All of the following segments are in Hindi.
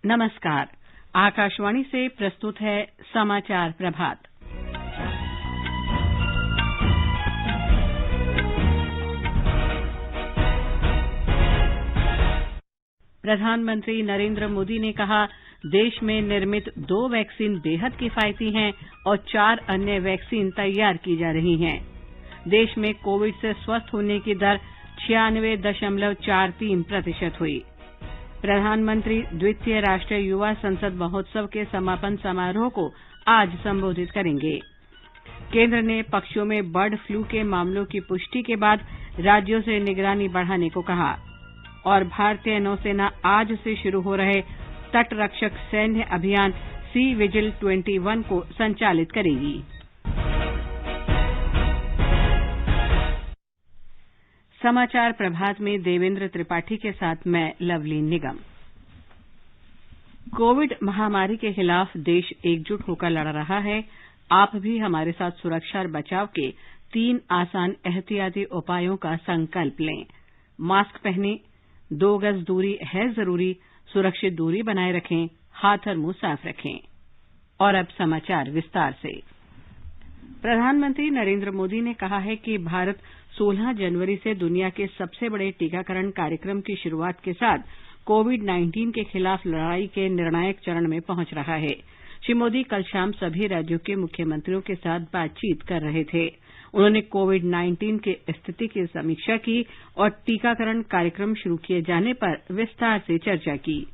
नमस्कार। आकाशवाणी से प्रस्तुत है समाचार प्रभात। प्रधानमंत्री नरेंद्र मोदी ने कहा, देश में निर्मित 2 वैक्सीन बेहद किफायती हैं और 4 अन्य वैक्सीन तैयार की जा रही हैं। देश में कोविड से स्वस्थ होने की दर 96.43% हुई। प्रधानमंत्री द्वितीय राष्ट्रीय युवा संसद महोत्सव के समापन समारोह को आज संबोधित करेंगे। केंद्र ने पक्षियों में बर्ड फ्लू के मामलों की पुष्टि के बाद राज्यों से निगरानी बढ़ाने को कहा। और भारतीय नौसेना आज से शुरू हो रहे तटरक्षक सैन्य अभियान सी विजिल 21 को संचालित करेगी। समाचार प्रभात में देवेंद्र त्रिपाठी के साथ मैं लवलीन निगम। कोविड महामारी के खिलाफ देश एकजुट होकर लड़ रहा है। आप भी हमारे साथ सुरक्षा और बचाव के 3 आसान एहतियाती उपायों का संकल्प लें। मास्क पहनें, 2 गज दूरी है जरूरी, सुरक्षित दूरी बनाए रखें, हाथ और मुंह साफ रखें। और अब समाचार विस्तार से। प्रधानमंत्री नरेंद्र मोदी ने कहा है कि भारत 16 जनवरी से दुनिया के सबसे बड़े टीकाकरण कार्यक्रम की शुरुआत के साथ कोविड-19 के खिलाफ लड़ाई के निर्णायक चरण में पहुंच रहा है। श्री मोदी कल शाम सभी राज्यों के मुख्यमंत्रियों के साथ बातचीत कर रहे थे। उन्होंने कोविड-19 की स्थिति की समीक्षा की और टीकाकरण कार्यक्रम शुरू किए जाने पर विस्तार से चर्चा की।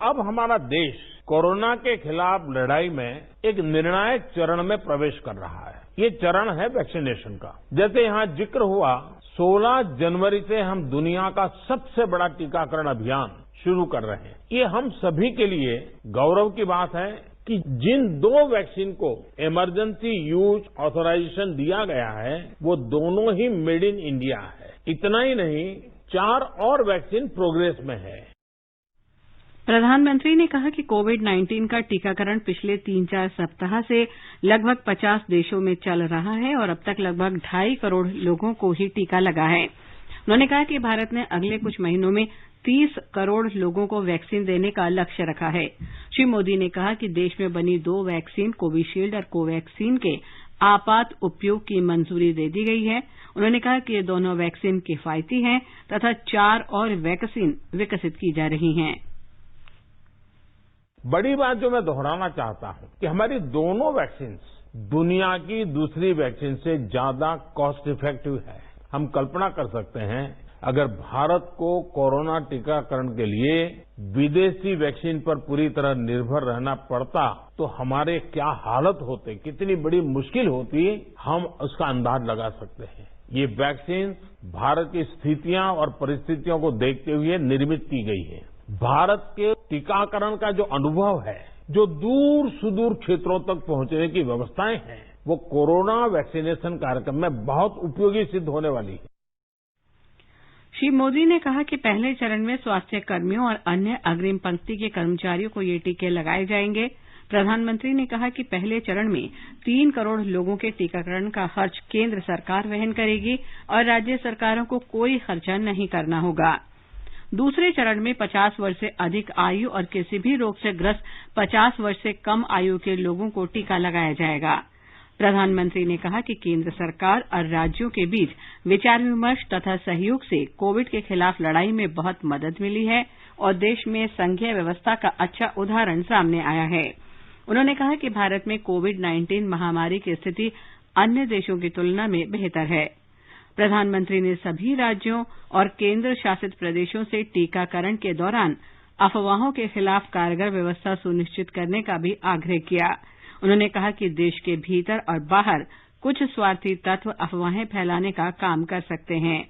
अब हमारा देश कोरोना के खिलाफ लड़ाई में एक निर्णायक चरण में प्रवेश कर रहा है। ये चरण है वैक्सीनेशन का। जैसे यहाँ जिक्र हुआ, 16 जनवरी से हम दुनिया का सबसे बड़ा टीकाकरण अभियान शुरू कर रहे हैं। ये हम सभी के लिए गौरव की बात है कि जिन 2 वैक्सीन को इमरजेंसी यूज ऑथराइजेशन दिया गया है, वो दोनों ही मेड इन इंडिया है। इतना ही नहीं, 4 और वैक्सीन प्रोग्रेस में है। प्रधानमंत्री ने कहा कि कोविड-19 का टीकाकरण पिछले 3-4 सप्ताह से लगभग 50 देशों में चल रहा है और अब तक लगभग 2.5 करोड़ लोगों को ही टीका लगा है। उन्होंने कहा कि भारत ने अगले कुछ महीनों में 30 करोड़ लोगों को वैक्सीन देने का लक्ष्य रखा है। श्री मोदी ने कहा कि देश में बनी 2 वैक्सीन कोविशील्ड और कोवैक्सीन के आपात उपयोग की मंजूरी दे दी गई है। उन्होंने कहा कि ये दोनों वैक्सीन किफायती हैं तथा 4 और वैक्सीन विकसित की जा रही हैं। बड़ी बात जो मैं दोहराना चाहता हूं कि हमारी दोनों वैक्सीन दुनिया की दूसरी वैक्सीन से ज्यादा कॉस्ट इफेक्टिव है। हम कल्पना कर सकते हैं, अगर भारत को कोरोना टीकाकरण के लिए विदेशी वैक्सीन पर पूरी तरह निर्भर रहना पड़ता तो हमारे क्या हालत होते, कितनी बड़ी मुश्किल होती, हम उसका अंदाज लगा सकते हैं। ये वैक्सीन भारत की स्थितियां और परिस्थितियों को देखते हुए निर्मित की गई है। भारत के टीकाकरण का जो अनुभव है, जो दूर सुदूर क्षेत्रों तक पहुंचने की व्यवस्थाएं हैं, वो कोरोना वैक्सीनेशन कार्यक्रम में बहुत उपयोगी सिद्ध होने वाली है। श्री मोदी ने कहा कि पहले चरण में स्वास्थ्य कर्मियों और अन्य अग्रिम पंक्ति के कर्मचारियों को ये टीके लगाए जाएंगे। प्रधानमंत्री ने कहा कि पहले चरण में 3 करोड़ लोगों के टीकाकरण का खर्च केंद्र सरकार वहन करेगी और राज्य सरकारों को कोई खर्चा नहीं करना होगा। दूसरे चरण में 50 वर्ष से अधिक आयु और किसी भी रोग से ग्रस्त 50 वर्ष से कम आयु के लोगों को टीका लगाया जाएगा। प्रधानमंत्री ने कहा कि केंद्र सरकार और राज्यों के बीच विचार विमर्श तथा सहयोग से कोविड के खिलाफ लड़ाई में बहुत मदद मिली है और देश में संघीय व्यवस्था का अच्छा उदाहरण सामने आया है। उन्होंने कहा कि भारत में कोविड-19 महामारी की स्थिति अन्य देशों की तुलना में बेहतर है। प्रधानमंत्री ने सभी राज्यों और केंद्र शासित प्रदेशों से टीकाकरण के दौरान अफवाहों के खिलाफ कारगर व्यवस्था सुनिश्चित करने का भी आग्रह किया। उन्होंने कहा कि देश के भीतर और बाहर कुछ स्वार्थी तत्व अफवाहें फैलाने का काम कर सकते हैं।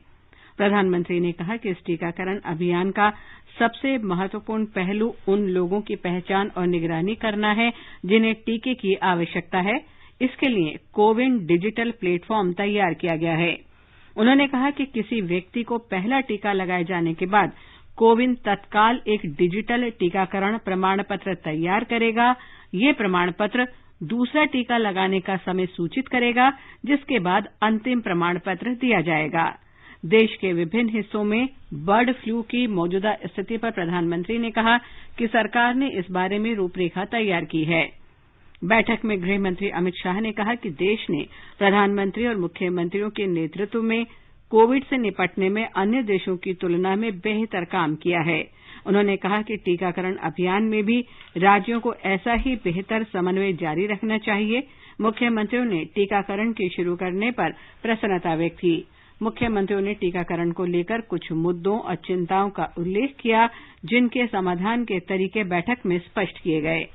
प्रधानमंत्री ने कहा कि इस टीकाकरण अभियान का सबसे महत्वपूर्ण पहलू उन लोगों की पहचान और निगरानी करना है जिन्हें टीके की आवश्यकता है। इसके लिए कोविन डिजिटल प्लेटफॉर्म तैयार किया गया है। उन्होंने कहा कि किसी व्यक्ति को पहला टीका लगाए जाने के बाद कोविन तत्काल एक डिजिटल टीकाकरण प्रमाण पत्र तैयार करेगा। ये प्रमाण पत्र दूसरा टीका लगाने का समय सूचित करेगा, जिसके बाद अंतिम प्रमाण पत्र दिया जाएगा। देश के विभिन्न हिस्सों में बर्ड फ्लू की मौजूदा स्थिति पर प्रधानमंत्री ने कहा कि सरकार ने इस बारे में रूपरेखा तैयार की है। बैठक में गृह मंत्री अमित शाह ने कहा कि देश ने प्रधानमंत्री और मुख्यमंत्रियों के नेतृत्व में कोविड से निपटने में अन्य देशों की तुलना में बेहतर काम किया है। उन्होंने कहा कि टीकाकरण अभियान में भी राज्यों को ऐसा ही बेहतर समन्वय जारी रखना चाहिए। मुख्यमंत्रियों ने टीकाकरण के शुरू करने पर प्रसन्नता व्यक्त की। मुख्यमंत्रियों ने टीकाकरण को लेकर कुछ मुद्दों और चिंताओं का उल्लेख किया, जिनके समाधान के तरीके बैठक में स्पष्ट किए गए।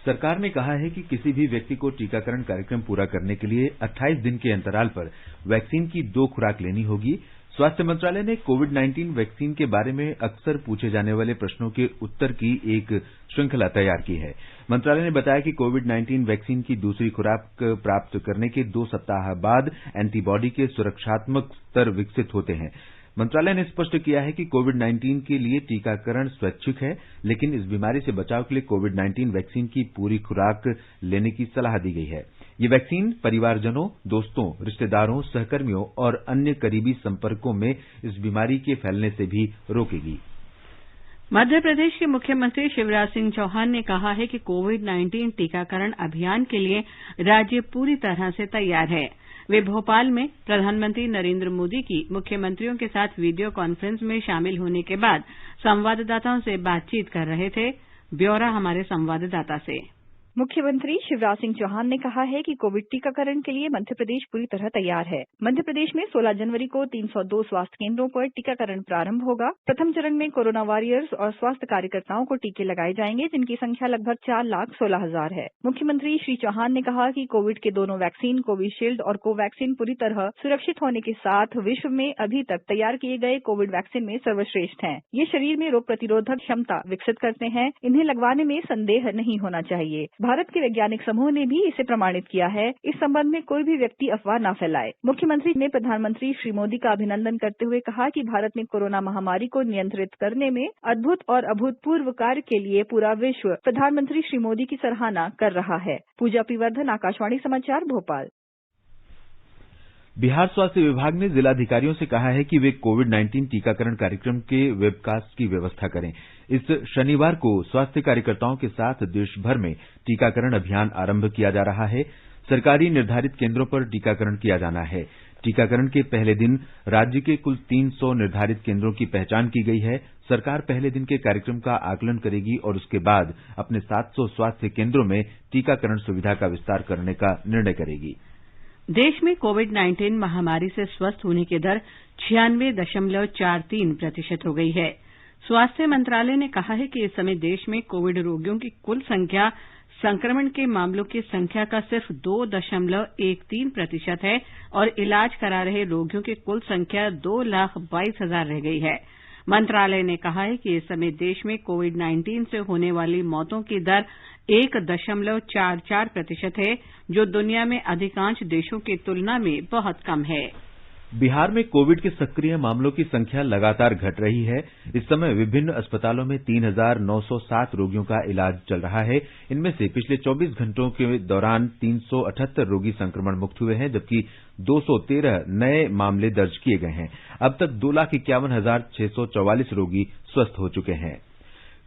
सरकार ने कहा है कि किसी भी व्यक्ति को टीकाकरण कार्यक्रम पूरा करने के लिए 28 दिन के अंतराल पर वैक्सीन की 2 खुराक लेनी होगी। स्वास्थ्य मंत्रालय ने कोविड-19 वैक्सीन के बारे में अक्सर पूछे जाने वाले प्रश्नों के उत्तर की एक श्रृंखला तैयार की है। मंत्रालय ने बताया कि कोविड-19 वैक्सीन की दूसरी खुराक प्राप्त करने के 2 सप्ताह बाद एंटीबॉडी के सुरक्षात्मक स्तर विकसित होते हैं। मंत्रालय ने स्पष्ट किया है कि कोविड-19 के लिए टीकाकरण स्वैच्छिक है, लेकिन इस बीमारी से बचाव के लिए कोविड-19 वैक्सीन की पूरी खुराक लेने की सलाह दी गई है। ये वैक्सीन परिवारजनों, दोस्तों, रिश्तेदारों, सहकर्मियों और अन्य करीबी संपर्कों में इस बीमारी के फैलने से भी रोकेगी। मध्य प्रदेश के मुख्यमंत्री शिवराज सिंह चौहान ने कहा है कि कोविड-19 टीकाकरण अभियान के लिए राज्य पूरी तरह से तैयार है। वे भोपाल में प्रधानमंत्री नरेंद्र मोदी की मुख्यमंत्रियों के साथ वीडियो कॉन्फ्रेंस में शामिल होने के बाद संवाददाताओं से बातचीत कर रहे थे। ब्यौरा हमारे संवाददाता से। मुख्यमंत्री शिवराज सिंह चौहान ने कहा है कि कोविड टीकाकरण के लिए मध्य प्रदेश पूरी तरह तैयार है। मध्य प्रदेश में 16 जनवरी को 302 स्वास्थ्य केंद्रों पर टीकाकरण प्रारंभ होगा। प्रथम चरण में कोरोना वॉरियर्स और स्वास्थ्य कार्यकर्ताओं को टीके लगाए जाएंगे, जिनकी संख्या लगभग 4,16,000 है। मुख्यमंत्री श्री चौहान ने कहा कि कोविड के दोनों वैक्सीन कोविशील्ड और कोवैक्सीन पूरी तरह सुरक्षित होने के साथ विश्व में अभी तक तैयार किए गए कोविड वैक्सीन में सर्वश्रेष्ठ हैं। ये शरीर में रोग प्रतिरोधक क्षमता विकसित करते हैं। इन्हें लगवाने में संदेह नहीं होना चाहिए। भारत के वैज्ञानिक समूह ने भी इसे प्रमाणित किया है। इस संबंध में कोई भी व्यक्ति अफवाह न फैलाए। मुख्यमंत्री ने प्रधानमंत्री श्री मोदी का अभिनंदन करते हुए कहा कि भारत ने कोरोना महामारी को नियंत्रित करने में अद्भुत और अभूतपूर्व कार्य के लिए पूरा विश्व प्रधानमंत्री श्री मोदी की सराहना कर रहा है। पूजा पीवर्धन, आकाशवाणी समाचार, भोपाल। बिहार स्वास्थ्य विभाग ने जिलाधिकारियों से कहा है कि वे कोविड-19 टीकाकरण कार्यक्रम के वेबकास्ट की व्यवस्था करें। इस शनिवार को स्वास्थ्य कार्यकर्ताओं के साथ देश भर में टीकाकरण अभियान आरंभ किया जा रहा है। सरकारी निर्धारित केंद्रों पर टीकाकरण किया जाना है। टीकाकरण के पहले दिन राज्य के कुल 300 निर्धारित केंद्रों की पहचान की गई है। सरकार पहले दिन के कार्यक्रम का आकलन करेगी और उसके बाद अपने 700 स्वास्थ्य केंद्रों में टीकाकरण सुविधा का विस्तार करने का निर्णय करेगी। देश में कोविड-19 महामारी से स्वस्थ होने की दर 96.43% हो गई है। स्वास्थ्य मंत्रालय ने कहा है कि इस समय देश में कोविड रोगियों की कुल संख्या संक्रमण के मामलों की संख्या का सिर्फ 2.13% है और इलाज करा रहे रोगियों की कुल संख्या 2,22,000 रह गई है। मंत्रालय ने कहा है कि इस समय देश में कोविड-19 से होने वाली मौतों की दर 1.44% है, जो दुनिया में अधिकांश देशों की तुलना में बहुत कम है। बिहार में कोविड के सक्रिय मामलों की संख्या लगातार घट रही है। इस समय विभिन्न अस्पतालों में 3,907 रोगियों का इलाज चल रहा है। इनमें से पिछले 24 घंटों के दौरान 378 रोगी संक्रमण मुक्त हुए हैं, जबकि 213 नए मामले दर्ज किए गए हैं। अब तक 2,51,644 रोगी स्वस्थ हो चुके हैं।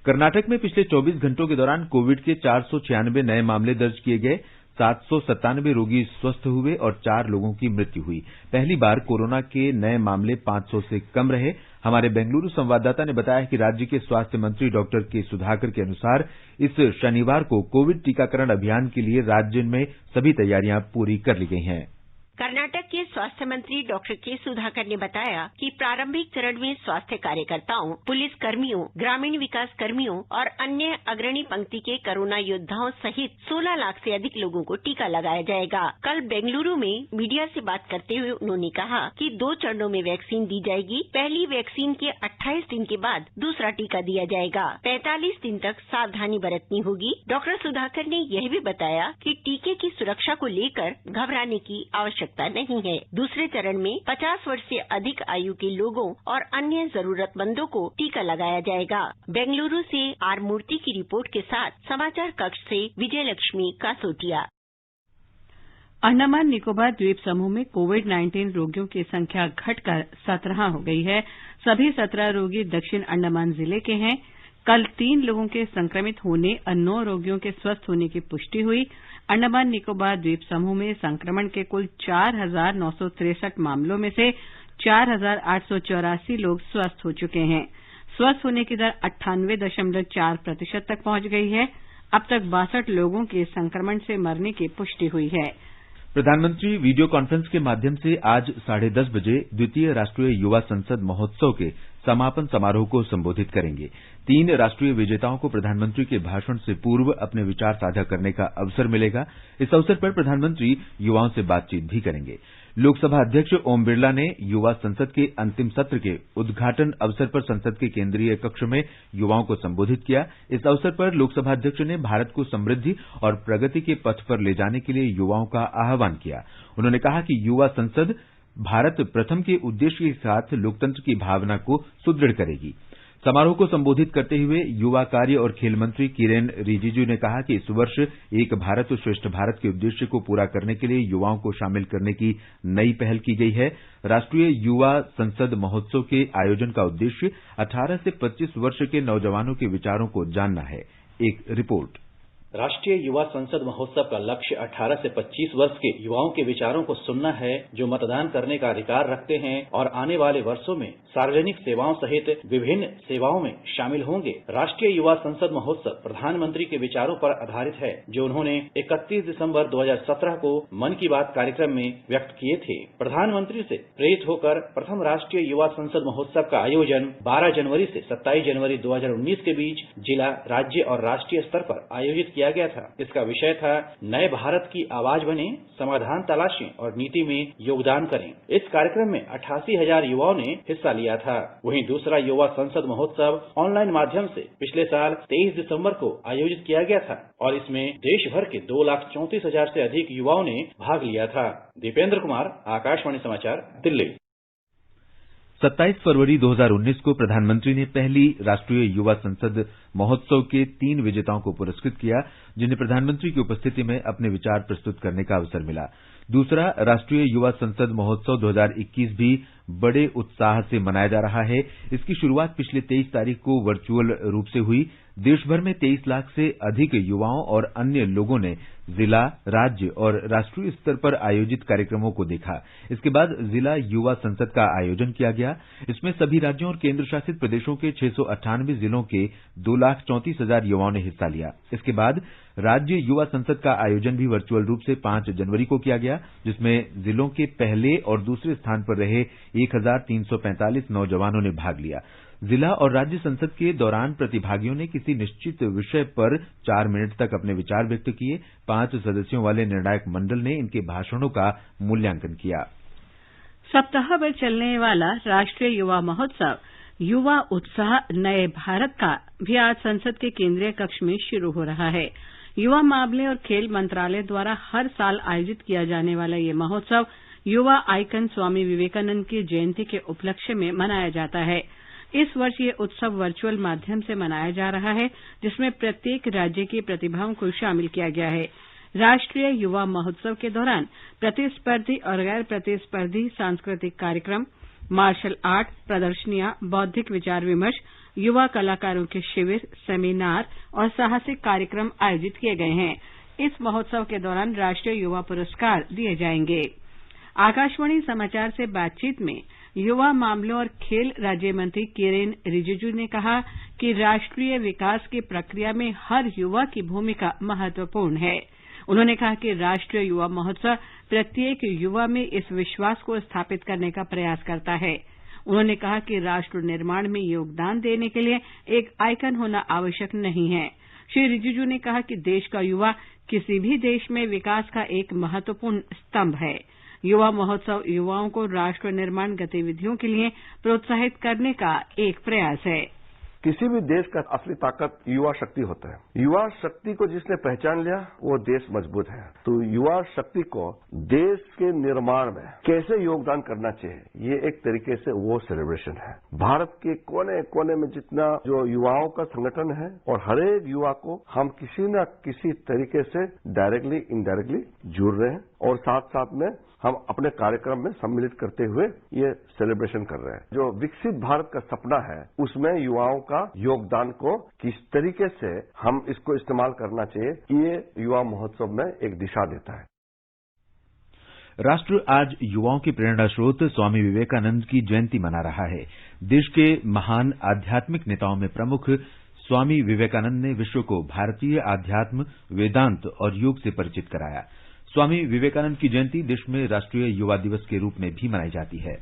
कर्नाटक में पिछले 24 घंटों के दौरान कोविड के 496 नए मामले दर्ज किए गए। 797 रोगी स्वस्थ हुए और 4 लोगों की मृत्यु हुई। पहली बार कोरोना के नए मामले 500 से कम रहे। हमारे बेंगलुरु संवाददाता ने बताया कि राज्य के स्वास्थ्य मंत्री डॉक्टर के सुधाकर के अनुसार इस शनिवार को कोविड टीकाकरण अभियान के लिए राज्य में सभी तैयारियां पूरी कर ली गई हैं। कर्नाटक के स्वास्थ्य मंत्री डॉक्टर के सुधाकर ने बताया कि प्रारंभिक चरण में स्वास्थ्य कार्यकर्ताओं, पुलिस कर्मियों, ग्रामीण विकास कर्मियों और अन्य अग्रणी पंक्ति के कोरोना योद्धाओं सहित 16 लाख से अधिक लोगों को टीका लगाया जाएगा। कल बेंगलुरु में मीडिया से बात करते हुए उन्होंने कहा कि 2 चरणों में वैक्सीन दी जाएगी। पहली वैक्सीन के 28 दिन के बाद दूसरा टीका दिया जाएगा। 45 दिन तक सावधानी बरतनी होगी। डॉक्टर सुधाकर ने यह भी बताया कि टीके की सुरक्षा को लेकर घबराने की आवश्यकता नहीं है। दूसरे चरण में 50 वर्ष से अधिक आयु के लोगों और अन्य जरूरतमंदों को टीका लगाया जाएगा। बेंगलुरु से आर मूर्ति की रिपोर्ट के साथ समाचार कक्ष से विजय लक्ष्मी कासोटिया। अंडमान निकोबार द्वीप समूह में कोविड-19 रोगियों की संख्या घटकर 17 हो गई है। सभी 17 रोगी दक्षिण अंडमान जिले के हैं। कल 3 लोगों के संक्रमित होने और 9 रोगियों के स्वस्थ होने की पुष्टि हुई। अंडमान निकोबार द्वीप समूह में संक्रमण के कुल 4,963 मामलों में से 4,884 लोग स्वस्थ हो चुके हैं। स्वस्थ होने की दर 98.4% तक पहुंच गई है। अब तक 62 लोगों के संक्रमण से मरने की पुष्टि हुई है। प्रधानमंत्री वीडियो कॉन्फ्रेंस के माध्यम से आज 10:30 बजे द्वितीय राष्ट्रीय युवा संसद महोत्सव के समापन समारोह को संबोधित करेंगे। 3 राष्ट्रीय विजेताओं को प्रधानमंत्री के भाषण से पूर्व अपने विचार साझा करने का अवसर मिलेगा। इस अवसर पर प्रधानमंत्री युवाओं से बातचीत भी करेंगे। लोकसभा अध्यक्ष ओम बिरला ने युवा संसद के अंतिम सत्र के उद्घाटन अवसर पर संसद के केंद्रीय कक्ष में युवाओं को संबोधित किया। इस अवसर पर लोकसभा अध्यक्ष ने भारत को समृद्धि और प्रगति के पथ पर ले जाने के लिए युवाओं का आह्वान किया। उन्होंने कहा कि युवा संसद भारत प्रथम के उद्देश्य के साथ लोकतंत्र की भावना को सुदृढ़ करेगी। समारोह को संबोधित करते हुए युवा कार्य और खेल मंत्री किरेन रिजिजू ने कहा कि इस वर्ष एक भारत श्रेष्ठ भारत के उद्देश्य को पूरा करने के लिए युवाओं को शामिल करने की नई पहल की गई है। राष्ट्रीय युवा संसद महोत्सव के आयोजन का उद्देश्य 18 से 25 वर्ष के नौजवानों के विचारों को जानना है। एक रिपोर्ट। राष्ट्रीय युवा संसद महोत्सव का लक्ष्य 18 से 25 वर्ष के युवाओं के विचारों को सुनना है, जो मतदान करने का अधिकार रखते हैं और आने वाले वर्षों में सार्वजनिक सेवाओं सहित विभिन्न सेवाओं में शामिल होंगे। राष्ट्रीय युवा संसद महोत्सव प्रधानमंत्री के विचारों पर आधारित है, जो उन्होंने 31 दिसंबर 2017 को मन की बात कार्यक्रम में व्यक्त किए थे। प्रधानमंत्री से प्रेरित होकर प्रथम राष्ट्रीय युवा संसद महोत्सव का आयोजन 12 जनवरी से 27 जनवरी 2019 के बीच जिला, राज्य और राष्ट्रीय स्तर पर आयोजित किया गया था। इसका विषय था नए भारत की आवाज बने, समाधान तलाशें और नीति में योगदान करें। इस कार्यक्रम में 88,000 युवाओं ने हिस्सा लिया था। वहीं दूसरा युवा संसद महोत्सव ऑनलाइन माध्यम से पिछले साल 23 दिसंबर को आयोजित किया गया था और इसमें देश भर के 2,34,000 से अधिक युवाओं ने भाग लिया था। दीपेंद्र कुमार, आकाशवाणी समाचार, दिल्ली। 27 फरवरी 2019 को प्रधानमंत्री ने पहली राष्ट्रीय युवा संसद महोत्सव के 3 विजेताओं को पुरस्कृत किया, जिन्हें प्रधानमंत्री की उपस्थिति में अपने विचार प्रस्तुत करने का अवसर मिला। दूसरा राष्ट्रीय युवा संसद महोत्सव 2021 भी बड़े उत्साह से मनाया जा रहा है। इसकी शुरुआत पिछले 23 तारीख को वर्चुअल रूप से हुई। देश भर में 23 लाख से अधिक युवाओं और अन्य लोगों ने जिला, राज्य और राष्ट्रीय स्तर पर आयोजित कार्यक्रमों को देखा। इसके बाद जिला युवा संसद का आयोजन किया गया। इसमें सभी राज्यों और केंद्र शासित प्रदेशों के 698 जिलों के 2,34,000 युवाओं ने हिस्सा लिया। इसके बाद राज्य युवा संसद का आयोजन भी वर्चुअल रूप से 5 जनवरी को किया गया, जिसमें जिलों के पहले और दूसरे स्थान पर रहे 1,345 नौजवानों ने भाग लिया। जिला और राज्य संसद के दौरान प्रतिभागियों ने किसी निश्चित विषय पर 4 मिनट तक अपने विचार व्यक्त किए। 5 सदस्यों वाले निर्णायक मंडल ने इनके भाषणों का मूल्यांकन किया। सप्ताह भर चलने वाला राष्ट्रीय युवा महोत्सव युवा उत्साह नए भारत का भी आज संसद के केंद्रीय कक्ष में शुरू हो रहा है। युवा मामले और खेल मंत्रालय द्वारा हर साल आयोजित किया जाने वाला ये महोत्सव युवा आइकन स्वामी विवेकानंद की जयंती के उपलक्ष्य में मनाया जाता है। इस वर्ष ये उत्सव वर्चुअल माध्यम से मनाया जा रहा है, जिसमें प्रत्येक राज्य की प्रतिभाओं को शामिल किया गया है। राष्ट्रीय युवा महोत्सव के दौरान प्रतिस्पर्धी और गैर प्रतिस्पर्धी सांस्कृतिक कार्यक्रम, मार्शल आर्ट प्रदर्शनियां, बौद्धिक विचार विमर्श, युवा कलाकारों के शिविर, सेमिनार और साहसिक कार्यक्रम आयोजित किए गए हैं। इस महोत्सव के दौरान राष्ट्रीय युवा पुरस्कार दिए जाएंगे। आकाशवाणी समाचार से बातचीत में युवा मामलों और खेल राज्य मंत्री किरेन रिजिजू ने कहा कि राष्ट्रीय विकास की प्रक्रिया में हर युवा की भूमिका महत्वपूर्ण है। उन्होंने कहा कि राष्ट्रीय युवा महोत्सव प्रत्येक युवा में इस विश्वास को स्थापित करने का प्रयास करता है। उन्होंने कहा कि राष्ट्र निर्माण में योगदान देने के लिए एक आइकन होना आवश्यक नहीं है। श्री रिजिजू ने कहा कि देश का युवा किसी भी देश में विकास का एक महत्वपूर्ण स्तंभ है। युवा महोत्सव युवाओं को राष्ट्र निर्माण गतिविधियों के लिए प्रोत्साहित करने का एक प्रयास है। किसी भी देश का असली ताकत युवा शक्ति होता है। युवा शक्ति को जिसने पहचान लिया वो देश मजबूत है। तो युवा शक्ति को देश के निर्माण में कैसे योगदान करना चाहिए, ये एक तरीके से वो सेलिब्रेशन है। भारत के कोने कोने में जितना जो युवाओं का संगठन है और हर एक युवा को हम किसी न किसी तरीके से डायरेक्टली इनडायरेक्टली जुड़ रहे हैं और साथ साथ में हम अपने कार्यक्रम में सम्मिलित करते हुए ये सेलिब्रेशन कर रहे हैं। जो विकसित भारत का सपना है उसमें युवाओं का योगदान को किस तरीके से हम इसको इस्तेमाल करना चाहिए, ये युवा महोत्सव में एक दिशा देता है। राष्ट्र आज युवाओं के प्रेरणा स्रोत स्वामी विवेकानंद की जयंती मना रहा है। देश के महान आध्यात्मिक नेताओं में प्रमुख स्वामी विवेकानंद ने विश्व को भारतीय आध्यात्म, वेदांत और योग से परिचित कराया। स्वामी विवेकानंद की जयंती देश में राष्ट्रीय युवा दिवस के रूप में भी मनाई जाती है।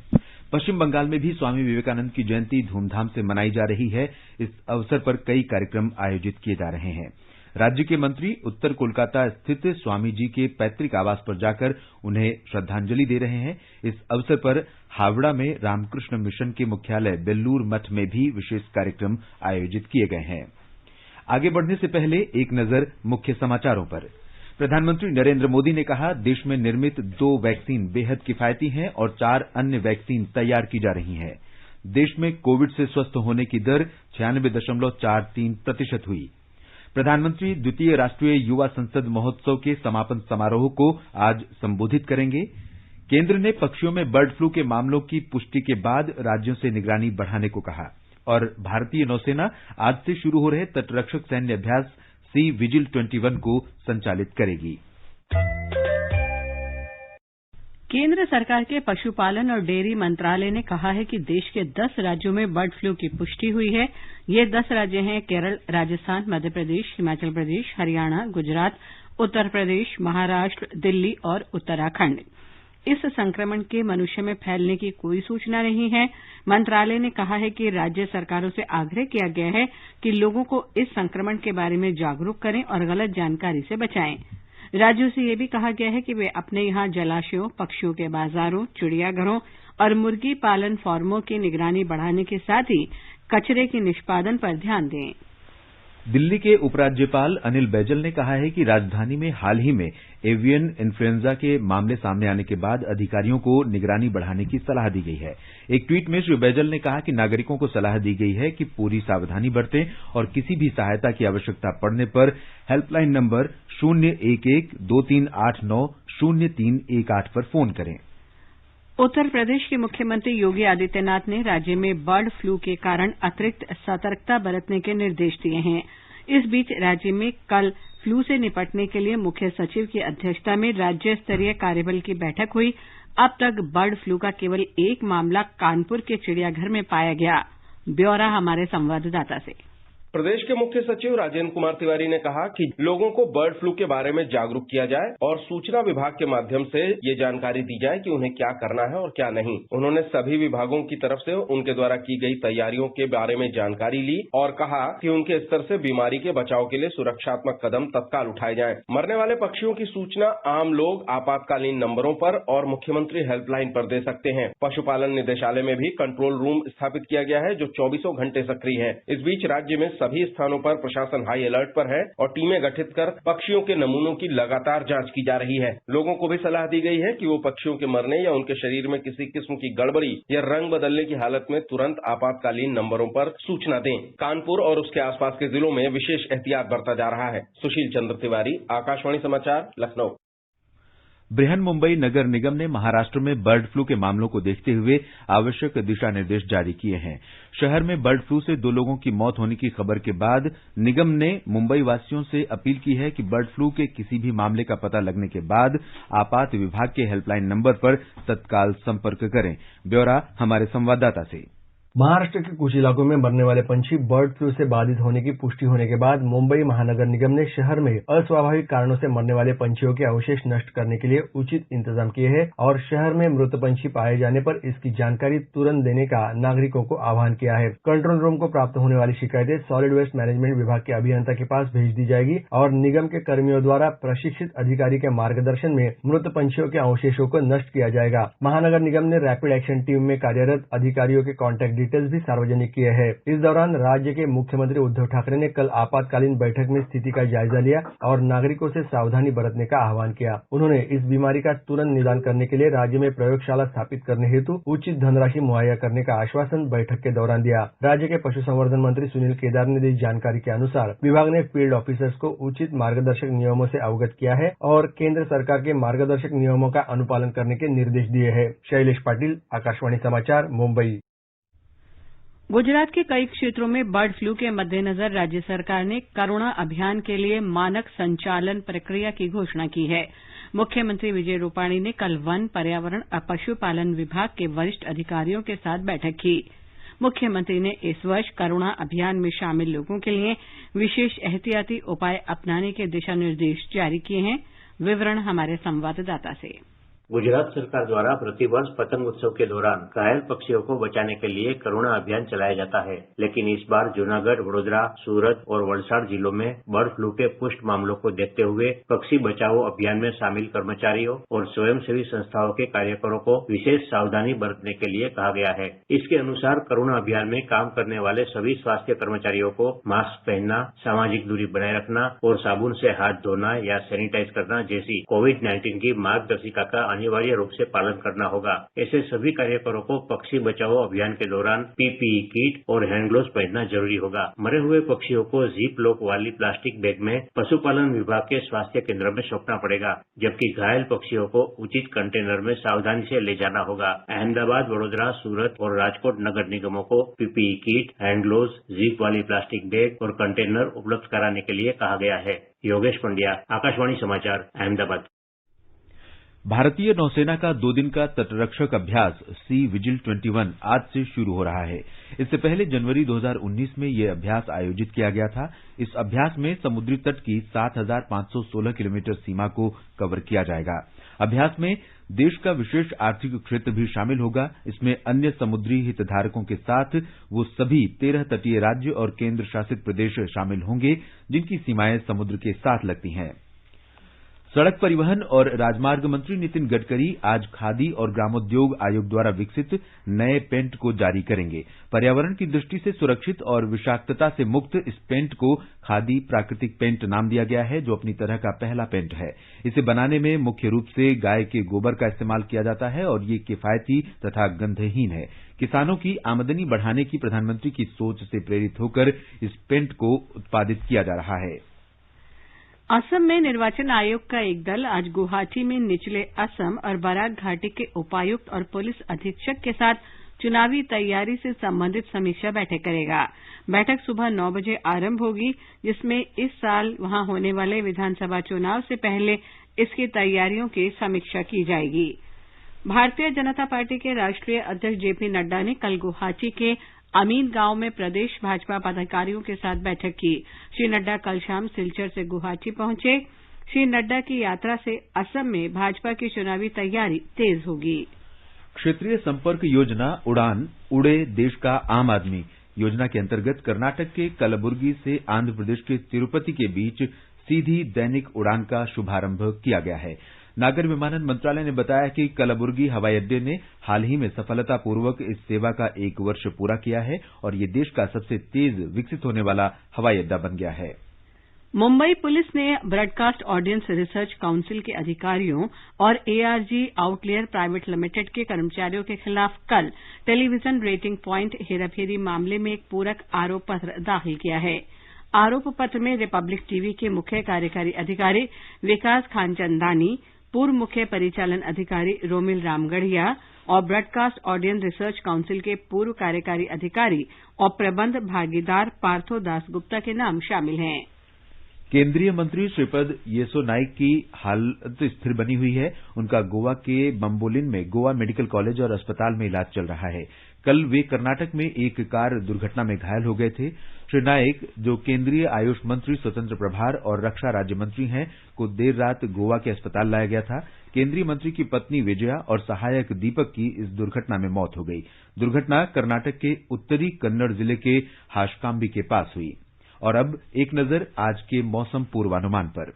पश्चिम बंगाल में भी स्वामी विवेकानंद की जयंती धूमधाम से मनाई जा रही है। इस अवसर पर कई कार्यक्रम आयोजित किए जा रहे हैं। राज्य के मंत्री उत्तर कोलकाता स्थित स्वामी जी के पैतृक आवास पर जाकर उन्हें श्रद्धांजलि दे रहे हैं। इस अवसर पर हावड़ा में रामकृष्ण मिशन के मुख्यालय बेल्लूर मठ में भी विशेष कार्यक्रम आयोजित किए गए हैं। आगे बढ़ने से पहले एक नजर मुख्य समाचारों पर। प्रधानमंत्री नरेंद्र मोदी ने कहा, देश में निर्मित 2 वैक्सीन बेहद किफायती हैं और 4 अन्य वैक्सीन तैयार की जा रही हैं। देश में कोविड से स्वस्थ होने की दर 96.43% हुई। प्रधानमंत्री द्वितीय राष्ट्रीय युवा संसद महोत्सव के समापन समारोह को आज संबोधित करेंगे। केंद्र ने पक्षियों में बर्ड फ्लू के मामलों की पुष्टि के बाद राज्यों से निगरानी बढ़ाने को कहा। और भारतीय नौसेना आज से शुरू हो रहे तटरक्षक सैन्य अभ्यास सी विजिल 21 को संचालित करेगी। केंद्र सरकार के पशुपालन और डेयरी मंत्रालय ने कहा है कि देश के 10 राज्यों में बर्ड फ्लू की पुष्टि हुई है। ये 10 राज्य हैं केरल, राजस्थान, मध्य प्रदेश, हिमाचल प्रदेश, हरियाणा, गुजरात, उत्तर प्रदेश, महाराष्ट्र, दिल्ली और उत्तराखंड। इस संक्रमण के मनुष्य में फैलने की कोई सूचना नहीं है। मंत्रालय ने कहा है कि राज्य सरकारों से आग्रह किया गया है कि लोगों को इस संक्रमण के बारे में जागरूक करें और गलत जानकारी से बचाएं। राज्यों से यह भी कहा गया है कि वे अपने यहां जलाशयों, पक्षियों के बाजारों, चिड़ियाघरों और मुर्गी पालन फार्मों की निगरानी बढ़ाने के साथ ही कचरे के निष्पादन पर ध्यान दें। दिल्ली के उपराज्यपाल अनिल बैजल ने कहा है कि राजधानी में हाल ही में एवियन इन्फ्लुएंजा के मामले सामने आने के बाद अधिकारियों को निगरानी बढ़ाने की सलाह दी गई है। एक ट्वीट में श्री बैजल ने कहा कि नागरिकों को सलाह दी गई है कि पूरी सावधानी बरतें और किसी भी सहायता की आवश्यकता पड़ने पर हेल्पलाइन नंबर 011-2389-0318 पर फोन करें। उत्तर प्रदेश के मुख्यमंत्री योगी आदित्यनाथ ने राज्य में बर्ड फ्लू के कारण अतिरिक्त सतर्कता बरतने के निर्देश दिए हैं। इस बीच राज्य में कल फ्लू से निपटने के लिए मुख्य सचिव की अध्यक्षता में राज्य स्तरीय कार्यबल की बैठक हुई। अब तक बर्ड फ्लू का केवल एक मामला कानपुर के चिड़ियाघर में पाया गया। ब्यौरा हमारे संवाददाता से। प्रदेश के मुख्य सचिव राजेंद्र कुमार तिवारी ने कहा कि लोगों को बर्ड फ्लू के बारे में जागरूक किया जाए और सूचना विभाग के माध्यम से ये जानकारी दी जाए कि उन्हें क्या करना है और क्या नहीं। उन्होंने सभी विभागों की तरफ से उनके द्वारा की गई तैयारियों के बारे में जानकारी ली और कहा कि उनके स्तर से बीमारी के बचाव के लिए सुरक्षात्मक कदम तत्काल उठाए जाएं। मरने वाले पक्षियों की सूचना आम लोग आपातकालीन नंबरों पर और मुख्यमंत्री हेल्पलाइन पर दे सकते हैं। पशुपालन निदेशालय में भी कंट्रोल रूम स्थापित किया गया है जो 24 घंटे सक्रिय है। इस बीच राज्य में सभी स्थानों पर प्रशासन हाई अलर्ट पर है और टीमें गठित कर पक्षियों के नमूनों की लगातार जांच की जा रही है। लोगों को भी सलाह दी गई है कि वो पक्षियों के मरने या उनके शरीर में किसी किस्म की गड़बड़ी या रंग बदलने की हालत में तुरंत आपातकालीन नंबरों पर सूचना दें। कानपुर और उसके आसपास के जिलों में विशेष एहतियात बरता जा रहा है। सुशील चंद्र तिवारी, आकाशवाणी समाचार, लखनऊ। बृहन मुंबई नगर निगम ने महाराष्ट्र में बर्ड फ्लू के मामलों को देखते हुए आवश्यक दिशा निर्देश जारी किए हैं। शहर में बर्ड फ्लू से 2 लोगों की मौत होने की खबर के बाद निगम ने मुंबई वासियों से अपील की है कि बर्ड फ्लू के किसी भी मामले का पता लगने के बाद आपात विभाग के हेल्पलाइन नंबर पर तत्काल संपर्क करें। ब्यौरा हमारे संवाददाता से। महाराष्ट्र के कुछ इलाकों में मरने वाले पंछी बर्ड फ्लू से बाधित होने की पुष्टि होने के बाद मुंबई महानगर निगम ने शहर में अस्वाभाविक कारणों से मरने वाले पंछियों के अवशेष नष्ट करने के लिए उचित इंतजाम किए हैं और शहर में मृत पंछी पाए जाने पर इसकी जानकारी तुरंत देने का नागरिकों को आह्वान किया है। कंट्रोल रूम को प्राप्त होने वाली शिकायतें सॉलिड वेस्ट मैनेजमेंट विभाग के अभियंता के पास भेज दी जाएगी और निगम के कर्मियों द्वारा प्रशिक्षित अधिकारी के मार्गदर्शन में मृत पंछियों के अवशेषों को नष्ट किया जाएगा। महानगर निगम ने रैपिड एक्शन टीम में कार्यरत अधिकारियों के कॉन्टैक्ट डिटेल्स भी सार्वजनिक किए हैं। इस दौरान राज्य के मुख्यमंत्री उद्धव ठाकरे ने कल आपातकालीन बैठक में स्थिति का जायजा लिया और नागरिकों से सावधानी बरतने का आह्वान किया। उन्होंने इस बीमारी का तुरंत निदान करने के लिए राज्य में प्रयोगशाला स्थापित करने हेतु उचित धनराशि मुहैया करने का आश्वासन बैठक के दौरान दिया। राज्य के पशुसंवर्धन मंत्री सुनील केदार ने दी जानकारी के अनुसार विभाग ने फील्ड ऑफिसर्स को उचित मार्गदर्शक नियमों से अवगत किया है और केंद्र सरकार के मार्गदर्शक नियमों का अनुपालन करने के निर्देश दिए हैं। शैलेश पाटिल, आकाशवाणी समाचार, मुंबई। गुजरात के कई क्षेत्रों में बर्ड फ्लू के मद्देनजर राज्य सरकार ने करुणा अभियान के लिए मानक संचालन प्रक्रिया की घोषणा की है। मुख्यमंत्री विजय रूपाणी ने कल वन, पर्यावरण और पशुपालन विभाग के वरिष्ठ अधिकारियों के साथ बैठक की। मुख्यमंत्री ने इस वर्ष करुणा अभियान में शामिल लोगों के लिए विशेष एहतियाती उपाय अपनाने के दिशा निर्देश जारी किए हैं। विवरण हमारे संवाददाता से। गुजरात सरकार द्वारा प्रतिवर्ष पतंग उत्सव के दौरान घायल पक्षियों को बचाने के लिए करुणा अभियान चलाया जाता है, लेकिन इस बार जूनागढ़, वडोदरा, सूरत और वलसाड़ जिलों में बर्ड फ्लू के पुष्ट मामलों को देखते हुए पक्षी बचाओ अभियान में शामिल कर्मचारियों और स्वयंसेवी संस्थाओं के कार्यकरों को विशेष सावधानी बरतने के लिए कहा गया है। इसके अनुसार करुणा अभियान में काम करने वाले सभी स्वास्थ्य कर्मचारियों को मास्क पहनना, सामाजिक दूरी बनाए रखना और साबुन से हाथ धोना या सैनिटाइज करना जैसी कोविड-19 की मार्गदर्शिका का अनिवार्य रूप से पालन करना होगा। ऐसे सभी कार्यकरों को पक्षी बचाओ अभियान के दौरान पीपीई किट और हैंड ग्लोव्स पहनना जरूरी होगा। मरे हुए पक्षियों को जीप लॉक वाली प्लास्टिक बैग में पशुपालन विभाग के स्वास्थ्य केंद्र में सौंपना पड़ेगा, जबकि घायल पक्षियों को उचित कंटेनर में सावधानी से ले जाना होगा। अहमदाबाद, वडोदरा, सूरत और राजकोट नगर निगमों को PPE kit, hand gloves, jeep वाली प्लास्टिक बैग और कंटेनर उपलब्ध कराने के लिए कहा गया है। योगेश पंड्या, आकाशवाणी समाचार, अहमदाबाद। भारतीय नौसेना का 2 दिन का तटरक्षक अभ्यास सी विजिल 21 आज से शुरू हो रहा है। इससे पहले जनवरी 2019 में यह अभ्यास आयोजित किया गया था। इस अभ्यास में समुद्री तट की 7,516 किलोमीटर सीमा को कवर किया जाएगा। अभ्यास में देश का विशेष आर्थिक क्षेत्र भी शामिल होगा। इसमें अन्य समुद्री हितधारकों के साथ वो सभी 13 तटीय राज्य और केंद्र शासित प्रदेश शामिल होंगे जिनकी सीमाएं समुद्र के साथ लगती हैं। सड़क परिवहन और राजमार्ग मंत्री नितिन गडकरी आज खादी और ग्रामोद्योग आयोग द्वारा विकसित नए पेंट को जारी करेंगे। पर्यावरण की दृष्टि से सुरक्षित और विषाक्तता से मुक्त इस पेंट को खादी प्राकृतिक पेंट नाम दिया गया है, जो अपनी तरह का पहला पेंट है। इसे बनाने में मुख्य रूप से गाय के गोबर का इस्तेमाल किया जाता है और ये किफायती तथा गंधहीन है। किसानों की आमदनी बढ़ाने की प्रधानमंत्री की सोच से प्रेरित होकर इस पेंट को उत्पादित किया जा रहा है। असम में निर्वाचन आयोग का एक दल आज गुवाहाटी में निचले असम और बराक घाटी के उपायुक्त और पुलिस अधीक्षक के साथ चुनावी तैयारी से संबंधित समीक्षा बैठक करेगा। बैठक सुबह 9 बजे आरंभ होगी, जिसमें इस साल वहां होने वाले विधानसभा चुनाव से पहले इसकी तैयारियों की समीक्षा की जाएगी। भारतीय जनता पार्टी के राष्ट्रीय अध्यक्ष जेपी नड्डा ने कल गुवाहाटी के अमीन गांव में प्रदेश भाजपा पदाधिकारियों के साथ बैठक की। श्री नड्डा कल शाम सिलचर से गुवाहाटी पहुंचे। श्री नड्डा की यात्रा से असम में भाजपा की चुनावी तैयारी तेज होगी। क्षेत्रीय संपर्क योजना उड़ान, उड़े देश का आम आदमी योजना के अंतर्गत कर्नाटक के कलबुर्गी से आंध्र प्रदेश के तिरुपति के बीच सीधी दैनिक उड़ान का शुभारंभ किया गया है। नागर विमानन मंत्रालय ने बताया कि कलबुर्गी हवाई अड्डे ने हाल ही में सफलतापूर्वक इस सेवा का 1 वर्ष पूरा किया है और ये देश का सबसे तेज विकसित होने वाला हवाई अड्डा बन गया है। मुंबई पुलिस ने ब्रॉडकास्ट ऑडियंस रिसर्च काउंसिल के अधिकारियों और एआरजी आउटलेयर प्राइवेट लिमिटेड के कर्मचारियों के खिलाफ कल टेलीविजन रेटिंग प्वाइंट हेराफेरी मामले में एक पूरक आरोप पत्र दाखिल किया है। आरोप पत्र में रिपब्लिक टीवी के मुख्य कार्यकारी अधिकारी विकास खानचंदानी, पूर्व मुख्य परिचालन अधिकारी रोमिल रामगढ़िया और ब्रॉडकास्ट ऑडियंस रिसर्च काउंसिल के पूर्व कार्यकारी अधिकारी और प्रबंध भागीदार पार्थो दासगुप्ता के नाम शामिल हैं। केंद्रीय मंत्री श्रीपद येसो नाइक की हालत स्थिर बनी हुई है। उनका गोवा के बम्बोलिम में गोवा मेडिकल कॉलेज और अस्पताल में इलाज चल रहा है। कल वे कर्नाटक में एक कार दुर्घटना में घायल हो गए थे। श्री नाइक, जो केंद्रीय आयुष मंत्री, स्वतंत्र प्रभार और रक्षा राज्य मंत्री हैं, को देर रात गोवा के अस्पताल लाया गया था। केंद्रीय मंत्री की पत्नी विजया और सहायक दीपक की इस दुर्घटना में मौत हो गई। दुर्घटना कर्नाटक के उत्तरी कन्नड़ जिले के हाशकांबी के पास हुई। और अब एक नजर आज के मौसम पूर्वानुमान पर।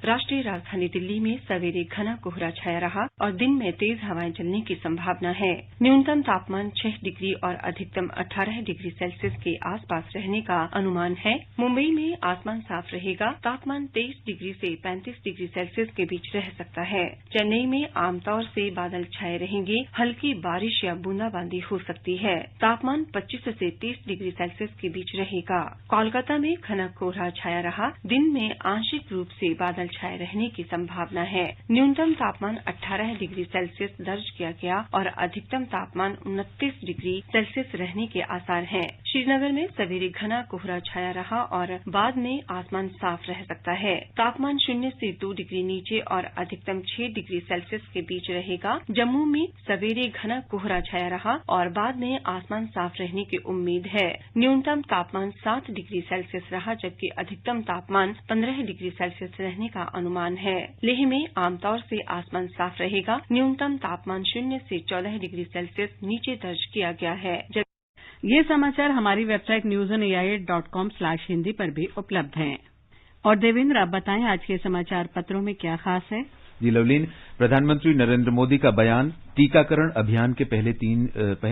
राष्ट्रीय राजधानी दिल्ली में सवेरे घना कोहरा छाया रहा और दिन में तेज हवाएं चलने की संभावना है। न्यूनतम तापमान 6 डिग्री और अधिकतम 18 डिग्री सेल्सियस के आसपास रहने का अनुमान है। मुंबई में आसमान साफ रहेगा, तापमान 23 डिग्री से 35 डिग्री सेल्सियस के बीच रह सकता है। चेन्नई में आमतौर से बादल छाए रहेंगे, हल्की बारिश या बूंदाबांदी हो सकती है। तापमान 25 से 30 डिग्री सेल्सियस के बीच रहेगा। कोलकाता में घना कोहरा छाया रहा, दिन में आंशिक रूप से बादल छाए रहने की संभावना है। न्यूनतम तापमान 18 डिग्री सेल्सियस दर्ज किया गया और अधिकतम तापमान 29 डिग्री सेल्सियस रहने के आसार हैं। श्रीनगर में सवेरे घना कोहरा छाया रहा और बाद में आसमान साफ रह सकता है। तापमान 0 से 2 डिग्री नीचे और अधिकतम 6 डिग्री सेल्सियस के बीच रहेगा। जम्मू में सवेरे घना कोहरा छाया रहा और बाद में आसमान साफ रहने की उम्मीद है। न्यूनतम तापमान 7 डिग्री सेल्सियस रहा, जबकि अधिकतम तापमान 15 डिग्री सेल्सियस रहने का अनुमान है। लेह में आमतौर से आसमान साफ रहेगा। न्यूनतम तापमान 0 से 14 डिग्री सेल्सियस नीचे दर्ज किया गया है। ये समाचार हमारी वेबसाइट newsonair.com/hindi पर भी उपलब्ध हैं। और देवेंद्र, आप बताएं आज के समाचार पत्रों में क्या खास है? जी लवलीन, प्रधानमंत्री नरेंद्र मोदी का बयान, टीकाकरण अभियान के पहले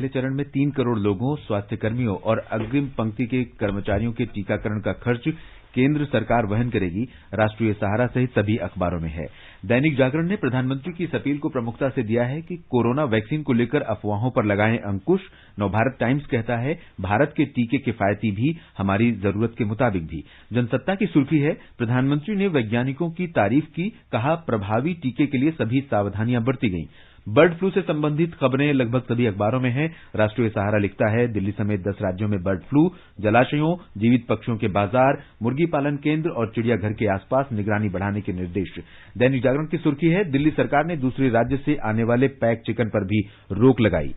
चरण में 3 करोड़ लोगों, स्वास्थ्य कर्मियों और अग्रिम पंक्ति के कर्मचारियों के टीकाकरण का खर्च केंद्र सरकार वहन करेगी, राष्ट्रीय सहारा सहित सभी अखबारों में है। दैनिक जागरण ने प्रधानमंत्री की इस अपील को प्रमुखता से दिया है कि कोरोना वैक्सीन को लेकर अफवाहों पर लगाएं अंकुश। नवभारत टाइम्स कहता है, भारत के टीके किफायती भी, हमारी जरूरत के मुताबिक भी। जनसत्ता की सुर्खी है, प्रधानमंत्री ने वैज्ञानिकों की तारीफ की, कहा प्रभावी टीके के लिए सभी सावधानियां बरती गईं। बर्ड फ्लू से संबंधित खबरें लगभग सभी अखबारों में हैं। राष्ट्रीय सहारा लिखता है, दिल्ली समेत 10 राज्यों में बर्ड फ्लू, जलाशयों, जीवित पक्षियों के बाजार, मुर्गी पालन केंद्र और चिड़ियाघर के आसपास निगरानी बढ़ाने के निर्देश। दैनिक जागरण की सुर्खी है, दिल्ली सरकार ने दूसरे राज्य से आने वाले पैक चिकन पर भी रोक लगाई।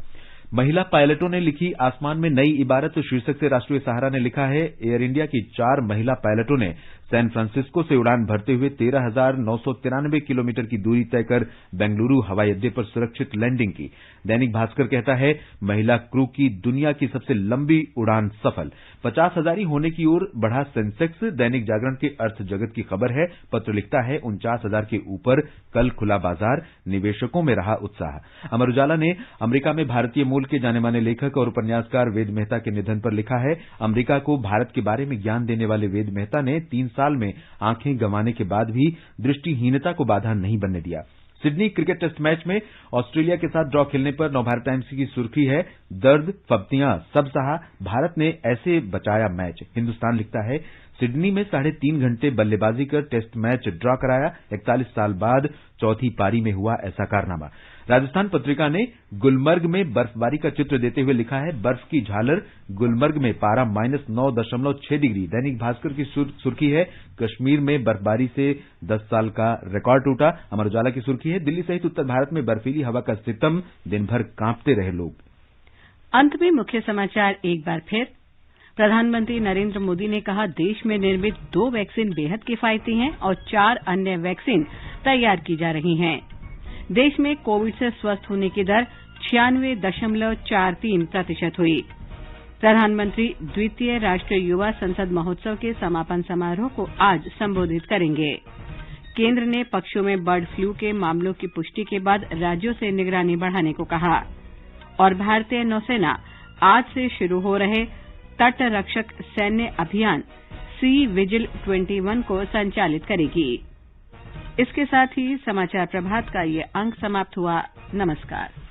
महिला पायलटों ने लिखी आसमान में नई इबारत शीर्षक से राष्ट्रीय सहारा ने लिखा है, एयर इंडिया की 4 महिला पायलटों ने सैन फ्रांसिस्को से उड़ान भरते हुए 13,993 किलोमीटर की दूरी तय कर बेंगलुरु हवाई अड्डे पर सुरक्षित लैंडिंग की। दैनिक भास्कर कहता है, महिला क्रू की दुनिया की सबसे लंबी उड़ान सफल। 50,000 होने की ओर बढ़ा सेंसेक्स। दैनिक जागरण के अर्थ जगत की खबर है, पत्र लिखता है 49,000 के ऊपर कल खुला बाजार, निवेशकों में रहा उत्साह। अमर उजाला ने अमेरिका में भारतीय मूल के जाने माने लेखक और उपन्यासकार वेद मेहता के निधन पर लिखा है, अमेरिका को भारत के बारे में ज्ञान देने वाले वेद मेहता ने 3 साल में आंखें गंवाने के बाद भी दृष्टिहीनता को बाधा नहीं बनने दिया। सिडनी क्रिकेट टेस्ट मैच में ऑस्ट्रेलिया के साथ ड्रॉ खेलने पर नवभारत टाइम्स की सुर्खी है, दर्द फब्तियां सब सहा, भारत ने ऐसे बचाया मैच। हिंदुस्तान लिखता है, सिडनी में 3.5 घंटे बल्लेबाजी कर टेस्ट मैच ड्रॉ कराया, 41 साल बाद चौथी पारी में हुआ ऐसा कारनामा। राजस्थान पत्रिका ने गुलमर्ग में बर्फबारी का चित्र देते हुए लिखा है, बर्फ की झालर, गुलमर्ग में पारा -9.6 डिग्री। दैनिक भास्कर की सुर्खी है, कश्मीर में बर्फबारी से 10 साल का रिकॉर्ड टूटा। अमर उजाला की सुर्खी है, दिल्ली सहित उत्तर भारत में बर्फीली हवा का सितम, दिन भर कांपते रहे लोग। अंत में मुख्य समाचार एक बार फिर। प्रधानमंत्री नरेंद्र मोदी ने कहा, देश में निर्मित 2 वैक्सीन बेहद किफायती हैं और 4 अन्य वैक्सीन तैयार की जा रही हैं। देश में कोविड से स्वस्थ होने की दर 96.43% हुई। प्रधानमंत्री द्वितीय राष्ट्रीय युवा संसद महोत्सव के समापन समारोह को आज संबोधित करेंगे। केंद्र ने पक्षियों में बर्ड फ्लू के मामलों की पुष्टि के बाद राज्यों से निगरानी बढ़ाने को कहा। और भारतीय नौसेना आज से शुरू हो रहे तट रक्षक सैन्य अभियान सी विजिल 21 को संचालित करेगी। इसके साथ ही समाचार प्रभात का ये अंक समाप्त हुआ। नमस्कार।